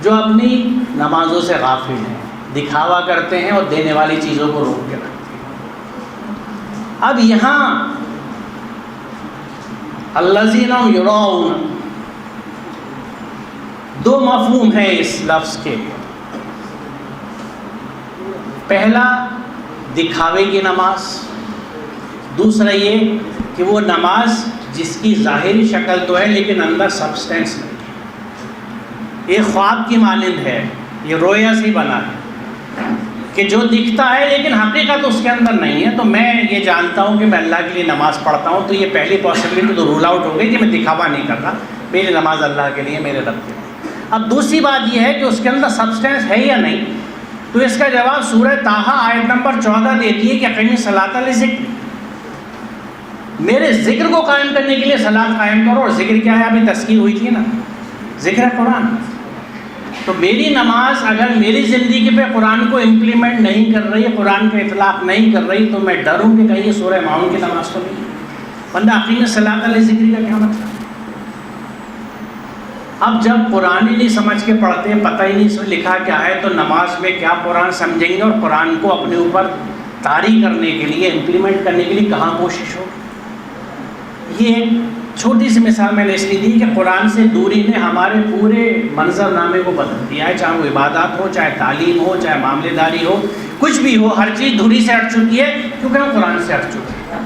جو اپنی نمازوں سے غافل ہیں، دکھاوا کرتے ہیں اور دینے والی چیزوں کو روک کے رکھتے ہیں۔ اب یہاں الذین یراؤون، دو مفہوم ہیں اس لفظ کے۔ پہلا دکھاوے کی نماز، دوسرا یہ کہ وہ نماز جس کی ظاہری شکل تو ہے لیکن اندر سبسٹینس نہیں ہے، یہ خواب کی مانند ہے، یہ رویا سے بنا ہے کہ جو دکھتا ہے لیکن حقیقت اس کے اندر نہیں ہے۔ تو میں یہ جانتا ہوں کہ میں اللہ کے لیے نماز پڑھتا ہوں، تو یہ پہلی پاسبلٹی تو رول آؤٹ ہو گئی کہ میں دکھاوا نہیں کر رہا، میری نماز اللہ کے لیے، میرے رب کے لیے۔ اب دوسری بات یہ ہے کہ اس کے اندر سبسٹینس ہے یا نہیں، تو اس کا جواب سورہ طٰہٰ آیت نمبر 14 دیتی ہے کہ اقیم الصلاۃ لذکر، میرے ذکر کو قائم کرنے کے لیے صلاۃ قائم کرو۔ اور ذکر کیا ہے؟ ابھی تذکیر ہوئی تھی نا، ذکر ہے قرآن۔ تو میری نماز اگر میری زندگی پہ قرآن کو امپلیمنٹ نہیں کر رہی، قرآن کا اطلاق نہیں کر رہی، تو میں ڈروں کہ کہیں یہ سورہ ماؤن کی نماز تو نہیں ہے۔ بندہ اقیم الصلاۃ لذکر کا کیا مطلب؟ اب جب قرآن ہی نہیں سمجھ کے پڑھتے، پتہ ہی نہیں اس میں لکھا کیا ہے، تو نماز میں کیا قرآن سمجھیں گے؟ اور قرآن کو اپنے اوپر طاری کرنے کے لیے، امپلیمنٹ کرنے کے لیے کہاں کوشش ہو؟ یہ ایک چھوٹی سی مثال میں نے اس لیے دی کہ قرآن سے دوری نے ہمارے پورے منظر نامے کو بدل دیا ہے، چاہے وہ عبادات ہو، چاہے تعلیم ہو، چاہے معاملے داری ہو، کچھ بھی ہو، ہر چیز دھری سے ہٹ چکی ہے کیونکہ ہم قرآن سے ہٹ چکے ہیں۔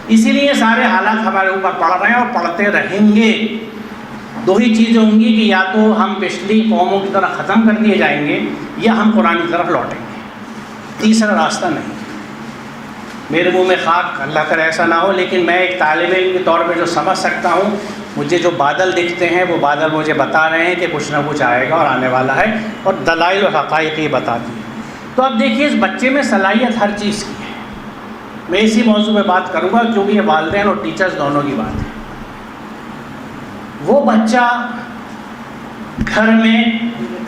اسی لیے سارے حالات ہمارے اوپر پڑ رہے ہیں اور پڑھتے رہیں گے۔ دو ہی چیزیں ہوں گی کہ یا تو ہم پچھلی قوموں کی طرح ختم کر دیے جائیں گے یا ہم قرآن کی طرف لوٹیں گے، تیسرا راستہ نہیں۔ میرے منہ میں خاک، اللہ کرے ایسا نہ ہو، لیکن میں ایک طالب علم کے طور پہ جو سمجھ سکتا ہوں، مجھے جو بادل دکھتے ہیں وہ بادل مجھے بتا رہے ہیں کہ کچھ نہ کچھ آئے گا اور آنے والا ہے، اور دلائل و حقائق یہ بتاتی ہے۔ تو اب دیکھیے اس بچے میں صلاحیت ہر چیز کی ہے۔ میں اسی موضوع پہ بات کروں گا کیونکہ یہ والدین اور ٹیچرز دونوں کی بات ہے۔ وہ بچہ گھر میں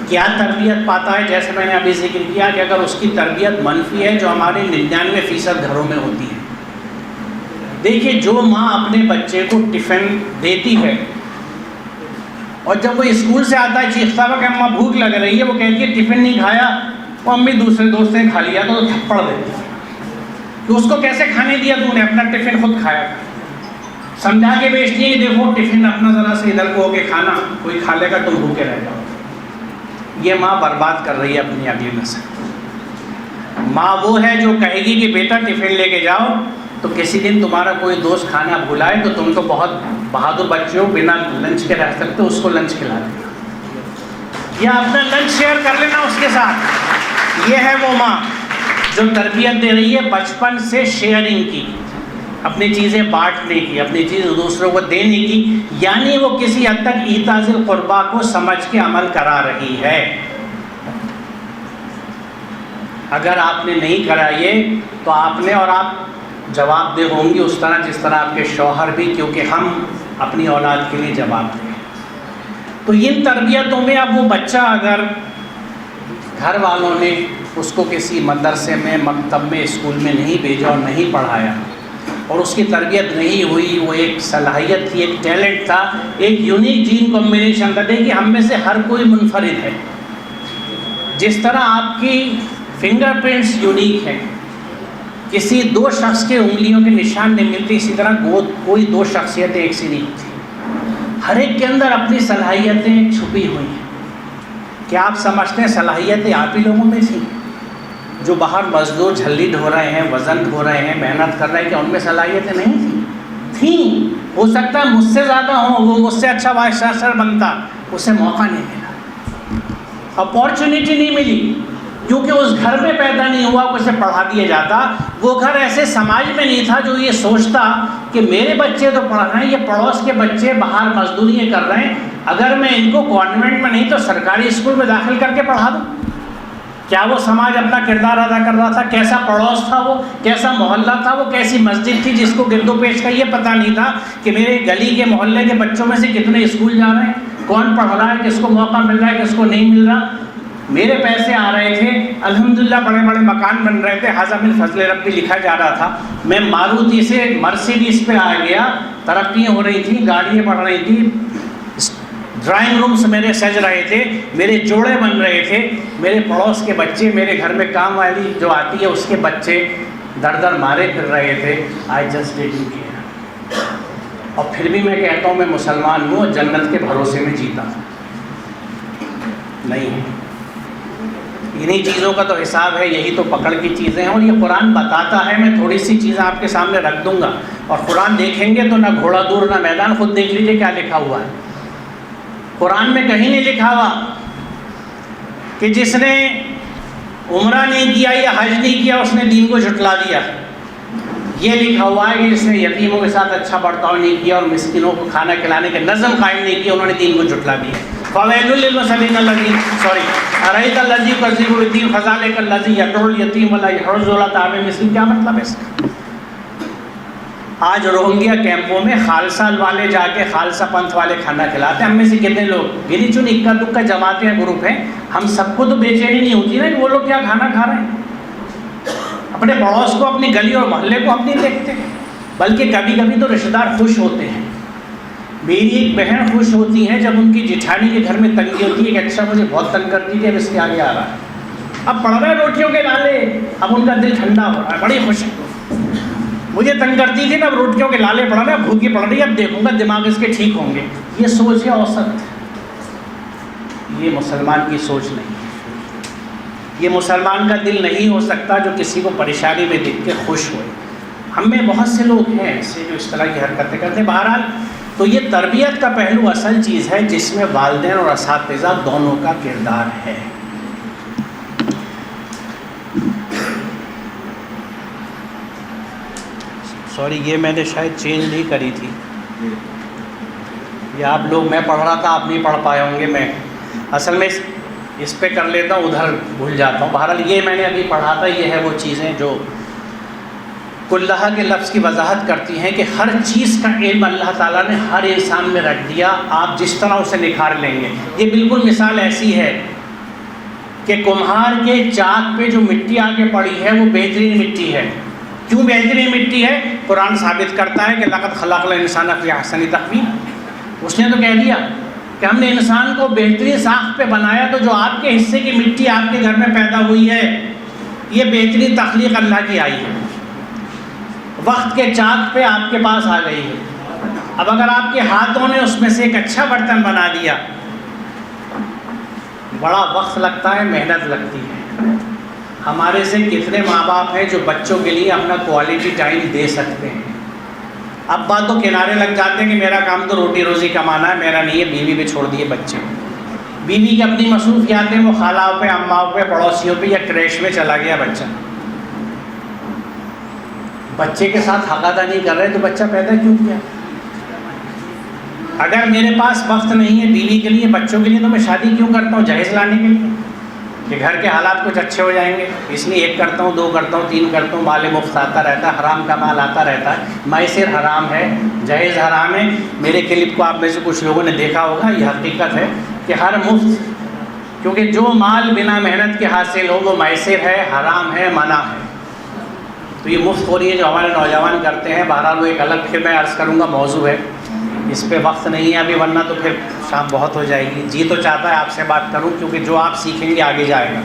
کیا تربیت پاتا ہے؟ جیسے میں نے ابھی ذکر کیا کہ اگر اس کی تربیت منفی ہے، جو ہمارے 99% گھروں میں ہوتی ہے۔ دیکھیے جو ماں اپنے بچے کو ٹفن دیتی ہے اور جب وہ اسکول سے آتا ہے چیختا ہوا کہ اماں بھوک لگ رہی ہے، وہ کہتی ہے ٹفن نہیں کھایا، وہ امی دوسرے دوست نے کھا لیا تو تھپڑ دیتی ہے کہ اس کو کیسے کھانے دیا تو نے، اپنا ٹفن خود کھایا۔ سمجھا کے بیچتی ہے کہ دیکھو ٹفن اپنا ذرا سے ادھر کو ہو کے کھانا، کوئی کھا لے گا تم بھوکے رہ جاؤ۔ یہ ماں برباد کر رہی ہے اپنی اگلی نسل۔ ماں وہ ہے جو کہے گی کہ بیٹا ٹفن لے کے جاؤ، تو کسی دن تمہارا کوئی دوست کھانا بھلائے تو تم تو بہت بہادر بچے ہو، بنا لنچ کے رہ سکتے ہو، اس کو لنچ کھلا دینا یا اپنا لنچ شیئر کر لینا اس کے ساتھ۔ یہ ہے وہ ماں جو تربیت دے رہی ہے بچپن سے شیئرنگ کی، اپنی چیزیں بانٹنے کی، اپنی چیز دوسروں کو دینے کی، یعنی وہ کسی حد تک ایتاء ذی القربیٰ کو سمجھ کے عمل کرا رہی ہے۔ اگر آپ نے نہیں کرا یہ تو آپ نے اور آپ جواب دہ ہوں گی اس طرح جس طرح آپ کے شوہر بھی، کیونکہ ہم اپنی اولاد کے لیے جواب دیں۔ تو ان تربیتوں میں اب وہ بچہ اگر گھر والوں نے اس کو کسی مدرسے میں، مکتب میں، اسکول میں نہیں بھیجا اور نہیں پڑھایا اور اس کی تربیت نہیں ہوئی، وہ ایک صلاحیت تھی، ایک ٹیلنٹ تھا، ایک یونیک جین کمبینیشن تھا۔ دیکھیے ہم میں سے ہر کوئی منفرد ہے، جس طرح آپ کی فنگر پرنٹس یونیک ہیں، کسی دو شخص کے انگلیوں کے نشان نہیں ملتے، اسی طرح کوئی دو شخصیتیں ایک سی نہیں ہوتی، ہر ایک کے اندر اپنی صلاحیتیں چھپی ہوئی ہیں۔ کیا آپ سمجھتے ہیں صلاحیتیں آپ ہی لوگوں میں تھیں؟ جو باہر مزدور جھلی ڈھو رہے ہیں، وزن ڈھو رہے ہیں، محنت کر رہے ہیں، کہ ان میں صلاحیتیں نہیں تھیں؟ ہو سکتا ہے مجھ سے زیادہ ہوں، وہ مجھ سے اچھا وائس چانسلر بنتا، اسے موقع نہیں ملا، اپارچونیٹی نہیں ملی، کیونکہ اس گھر میں پیدا نہیں ہوا کہ اسے پڑھا دیا جاتا۔ وہ گھر ایسے سماج میں نہیں تھا جو یہ سوچتا کہ میرے بچے تو پڑھ رہے ہیں، یہ پڑوس کے بچے باہر مزدوریاں کر رہے ہیں، اگر میں ان کو کانوینٹ میں نہیں تو سرکاری اسکول میں داخل کر کے پڑھا دوں۔ کیا وہ سماج اپنا کردار ادا کر رہا تھا؟ کیسا پڑوس تھا وہ، کیسا محلہ تھا وہ، کیسی مسجد تھی جس کو گرد و پیش کا یہ پتہ نہیں تھا کہ میرے گلی کے محلے کے بچوں میں سے کتنے اسکول جا رہے ہیں، کون پڑھ رہا ہے، کس کو موقع مل رہا ہے، کس کو نہیں مل رہا. میرے پیسے آ رہے تھے، الحمدللہ بڑے بڑے مکان بن رہے تھے، حاذا من فضل ربی لکھا جا رہا تھا. میں ماروتی سے مرسیڈیز پہ آ گیا، ترقیاں ہو رہی تھیں، گاڑیاں بڑھ رہی تھیں، ڈرائنگ رومس میرے سج رہے تھے، میرے جوڑے بن رہے تھے. میرے پڑوس کے بچے، میرے گھر میں کام والی جو آتی ہے اس کے بچے در در مارے پھر رہے تھے. I just didn't care. اور پھر بھی میں کہتا ہوں میں مسلمان ہوں اور جنت کے بھروسے میں جیتا ہوں. نہیں ہے، انہی چیزوں کا تو حساب ہے، یہی تو پکڑ کی چیزیں ہیں. اور یہ قرآن بتاتا ہے. میں تھوڑی سی چیزیں آپ کے سامنے رکھ دوں گا اور قرآن دیکھیں گے تو نہ گھوڑا دور نہ میدان. خود دیکھ لیجئے کیا لکھا ہوا ہے. قرآن میں کہیں نہیں لکھا ہوا کہ جس نے عمرہ نہیں کیا یا حج نہیں کیا اس نے دین کو جھٹلا دیا. یہ لکھا ہوا ہے کہ جس نے یتیموں کے ساتھ اچھا برتاؤ نہیں کیا اور مسکینوں کو کھانا کھلانے کے نظم قائم نہیں کیا، انہوں نے دین کو جھٹلا دیا. فویل للمصلین الذین ارأیت الذی یکذب بالدین فذلک الذی یدعو الیتیم ولا یحض علی طعام المسکین. کیا مطلب ہے اس کا؟ آج روہنگیا کیمپوں میں خالصہ والے جا کے خالصہ پنتھ والے کھانا کھلاتے ہیں. ہم میں سے کتنے لوگ گنی چنی اکا دکا جماعتیں گروپ ہیں، ہم سب کو تو بے چینی نہیں ہوتی نا کہ وہ لوگ کیا کھانا کھا رہے ہیں. اپنے پڑوس کو، اپنی گلی اور محلے کو ہم نہیں دیکھتے، بلکہ کبھی کبھی تو رشتہ دار خوش ہوتے ہیں. میری ایک بہن خوش ہوتی ہے جب ان کی جٹھانی کے گھر میں تنگی ہوتی ہے کہ اچھا مجھے بہت تنگ کرتی تھی، اب اس کے آگے آ رہا ہے، اب پڑ رہا ہے روٹیوں کے لالے، اب ان کا دل ٹھنڈا ہو رہا ہے، بڑی خوش ہے. مجھے تنگ کرتی تھی نا، اب روٹیوں کے لالے پڑ رہے ہیں، بھوکی پڑ رہی ہے، اب دیکھوں گا دماغ اس کے ٹھیک ہوں گے. یہ سوچ ہے اوسط. یہ مسلمان کی سوچ نہیں ہے. یہ مسلمان کا دل نہیں ہو سکتا جو کسی کو پریشانی میں دیکھ کے خوش ہوئے. ہم میں بہت سے لوگ ہیں ایسے جو اس طرح کی حرکتیں کرتے ہیں. بہرحال تو یہ تربیت کا پہلو اصل چیز ہے جس میں والدین اور اساتذہ دونوں کا کردار ہے. سوری، یہ میں نے شاید چینج نہیں کری تھی. یہ آپ لوگ، میں پڑھ رہا تھا آپ نہیں پڑھ پائے ہوں گے. میں اصل میں اس پہ کر لیتا ہوں، ادھر بھول جاتا ہوں. بہرحال یہ میں نے ابھی پڑھا تھا. یہ ہے وہ چیزیں جو کلہ کے لفظ کی وضاحت کرتی ہیں کہ ہر چیز کا علم اللہ تعالیٰ نے ہر انسان میں رکھ دیا، آپ جس طرح اسے نکھار لیں گے. یہ بالکل مثال ایسی ہے کہ کمہار کے چاک پہ جو مٹی آگے پڑی ہے وہ بہترین مٹی ہے. کیوں بہترین مٹی ہے؟ قرآن ثابت کرتا ہے کہ لقد خلقنا الانسان فی احسن تقویم. اس نے تو کہہ دیا کہ ہم نے انسان کو بہترین ساخت پہ بنایا. تو جو آپ کے حصے کی مٹی آپ کے گھر میں پیدا ہوئی ہے، یہ بہترین تخلیق اللہ کی آئی ہے. وقت کے چاک پہ آپ کے پاس آ گئی ہے. اب اگر آپ کے ہاتھوں نے اس میں سے ایک اچھا برتن بنا دیا، بڑا وقت لگتا ہے، محنت لگتی ہے. ہمارے سے کتنے ماں باپ ہیں جو بچوں کے لیے اپنا کوالٹی ٹائم دے سکتے ہیں؟ اب بات تو کنارے لگ جاتے ہیں کہ میرا کام تو روٹی روزی کمانا ہے، میرا نہیں ہے. بیوی پہ چھوڑ دیے بچے. بیوی کی اپنی مصروفیات ہیں، وہ خالہ پہ، اماؤں پہ، پڑوسیوں پہ یا کریش میں چلا گیا بچہ. بچے کے ساتھ حق ادا نہیں کر رہے تو بچہ پیدا کیوں کیا؟ اگر میرے پاس وقت نہیں ہے بیوی کے لیے، بچوں کے لیے، تو میں شادی کیوں کرتا ہوں؟ جہیز لانے کے لیے کہ گھر کے حالات کچھ اچھے ہو جائیں گے. اس لیے 1 کرتا ہوں، 2 کرتا ہوں، 3 کرتا ہوں. مال مفت آتا رہتا ہے، حرام کا مال آتا رہتا ہے. میسر حرام ہے، جہیز حرام ہے. میرے کلپ کو آپ میں سے کچھ لوگوں نے دیکھا ہوگا. یہ حقیقت ہے کہ ہر مفت، کیونکہ جو مال بنا محنت کے حاصل ہو وہ میسر ہے، حرام ہے، منع ہے. تو یہ مفت ہو رہی ہے جو ہمارے نوجوان کرتے ہیں. بہرحال وہ ایک الگ پھر میں عرض کروں گا موضوع ہے، اس پہ وقت نہیں ہے ابھی، ورنہ تو پھر شام بہت ہو جائے گی. جی تو چاہتا ہے آپ سے بات کروں، کیونکہ جو آپ سیکھیں گے آگے جائے گا،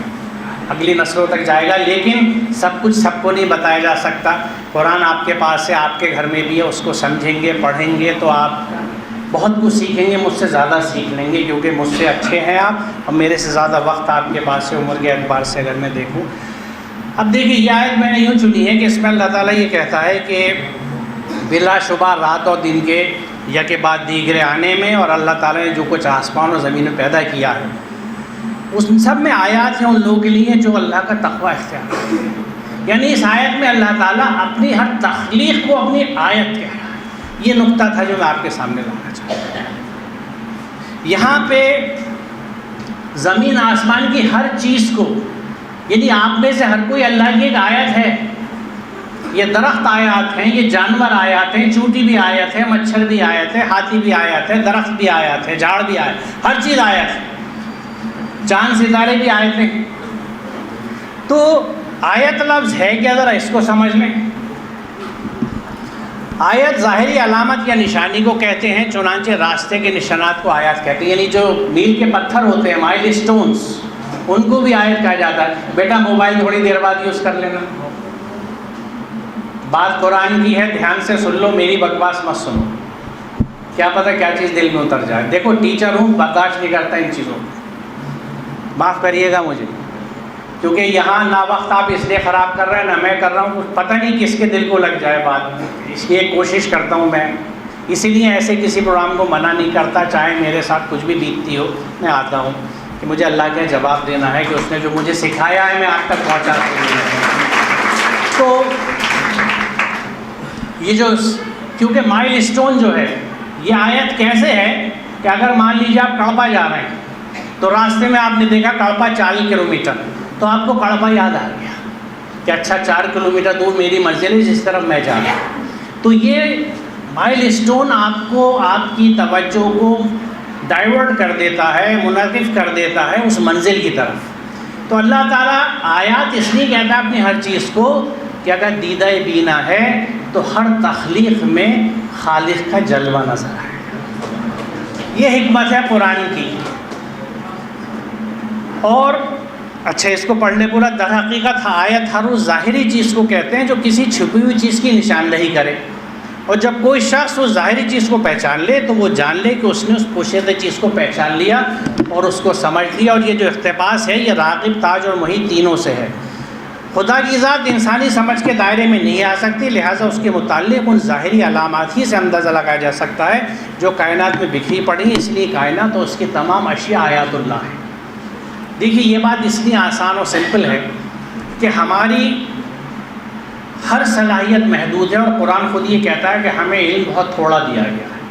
اگلی نسلوں تک جائے گا. لیکن سب کچھ سب کو نہیں بتایا جا سکتا. قرآن آپ کے پاس ہے، آپ کے گھر میں بھی ہے، اس کو سمجھیں گے، پڑھیں گے تو آپ بہت کچھ سیکھیں گے. مجھ سے زیادہ سیکھ لیں گے کیونکہ مجھ سے اچھے ہیں آپ، اور میرے سے زیادہ وقت آپ کے پاس ہے عمر کے اعتبار سے اگر میں دیکھوں. اب دیکھیے یہ آیت میں نے یوں چنی ہے کہ اس میں اللہ تعالیٰ یہ کہتا ہے کہ بلا شبہ رات اور دن کے یکے بعد دیگرے آنے میں، اور اللہ تعالیٰ نے جو کچھ آسمان اور زمین میں پیدا کیا ہے اس سب میں آیات ہیں ان لوگوں کے لیے جو اللہ کا تقوی اختیار کرتے ہیں. یعنی اس آیت میں اللہ تعالیٰ اپنی ہر تخلیق کو اپنی آیت کہہ رہا ہے. یہ نقطہ تھا جو میں آپ کے سامنے لانا چاہتا ہوں. یہاں پہ زمین آسمان کی ہر چیز کو یعنی آپ میں سے ہر کوئی اللہ کی ایک آیت ہے. یہ درخت آیات ہیں، یہ جانور آیات ہیں، چونٹی بھی آیت ہے، مچھر بھی آیت ہے، ہاتھی بھی آیت ہے، درخت بھی آیت ہے، جھاڑ بھی آیت، ہر چیز آیت ہے، چاند ستارے بھی آیت ہیں. تو آیت لفظ ہے کیا، ذرا اس کو سمجھ لیں. آیت ظاہری علامت یا نشانی کو کہتے ہیں، چنانچہ راستے کے نشانات کو آیات کہتے ہیں. یعنی جو میل کے پتھر ہوتے ہیں، مائل سٹونز، ان کو بھی آیت کہا جاتا ہے. بیٹا موبائل تھوڑی دیر بعد یوز کر لینا، بات قرآن کی ہے، دھیان سے سن لو، میری بکواس مت سنو. کیا پتہ کیا چیز دل میں اتر جائے. دیکھو ٹیچر ہوں، برداشت نہیں کرتا ان چیزوں کو، معاف کریے گا مجھے، کیونکہ یہاں نہ وقت آپ اس لیے خراب کر رہے ہیں، نہ میں کر رہا ہوں. پتہ نہیں کس کے دل کو لگ جائے بات، اس کی ایک کوشش کرتا ہوں میں. اسی لیے ایسے کسی پروگرام کو منع نہیں کرتا، چاہے میرے ساتھ کچھ بھی بیتتی ہو. میں آتا ہوں کہ مجھے اللہ کا جواب دینا ہے کہ اس نے جو مجھے سکھایا ہے میں آپ تک پہنچا دوں. تو یہ جو کیونکہ مائل اسٹون جو ہے، یہ آیت کیسے ہے کہ اگر مان لیجیے آپ کڑپا جا رہے ہیں تو راستے میں آپ نے دیکھا کڑپا 40 کلومیٹر، تو آپ کو کڑپا یاد آ گیا کہ اچھا 4 کلومیٹر دور میری منزل ہے جس طرف میں جا رہا ہوں. تو یہ مائل اسٹون آپ کو، آپ کی توجہ کو ڈائیورٹ کر دیتا ہے، منعطف کر دیتا ہے اس منزل کی طرف. تو اللہ تعالیٰ آیات اس لیے کہتا ہے اپنی ہر چیز کو کہ اگر دیدہ بینا ہے تو ہر تخلیق میں خالق کا جلوہ نظر آئے. یہ حکمت ہے قرآن کی. اور اچھا اس کو پڑھ لے پورا. در حقیقت آیت ہر اس ظاہری چیز کو کہتے ہیں جو کسی چھپی ہوئی چیز کی نشاندہی کرے. اور جب کوئی شخص اس ظاہری چیز کو پہچان لے تو وہ جان لے کہ اس نے اس پوشیدہ چیز کو پہچان لیا اور اس کو سمجھ لیا. اور یہ جو اقتباس ہے یہ راغب، تاج اور محیط تینوں سے ہے. خدا کی ذات انسانی سمجھ کے دائرے میں نہیں آ سکتی، لہٰذا اس کے متعلق ان ظاہری علامات ہی سے اندازہ لگایا جا سکتا ہے جو کائنات میں بکھری پڑی ہیں. اس لیے کائنات اور اس کی تمام اشیاء آیات اللہ ہیں. دیکھیے یہ بات اس لیے آسان اور سمپل ہے کہ ہماری ہر صلاحیت محدود ہے، اور قرآن خود یہ کہتا ہے کہ ہمیں علم بہت تھوڑا دیا گیا ہے.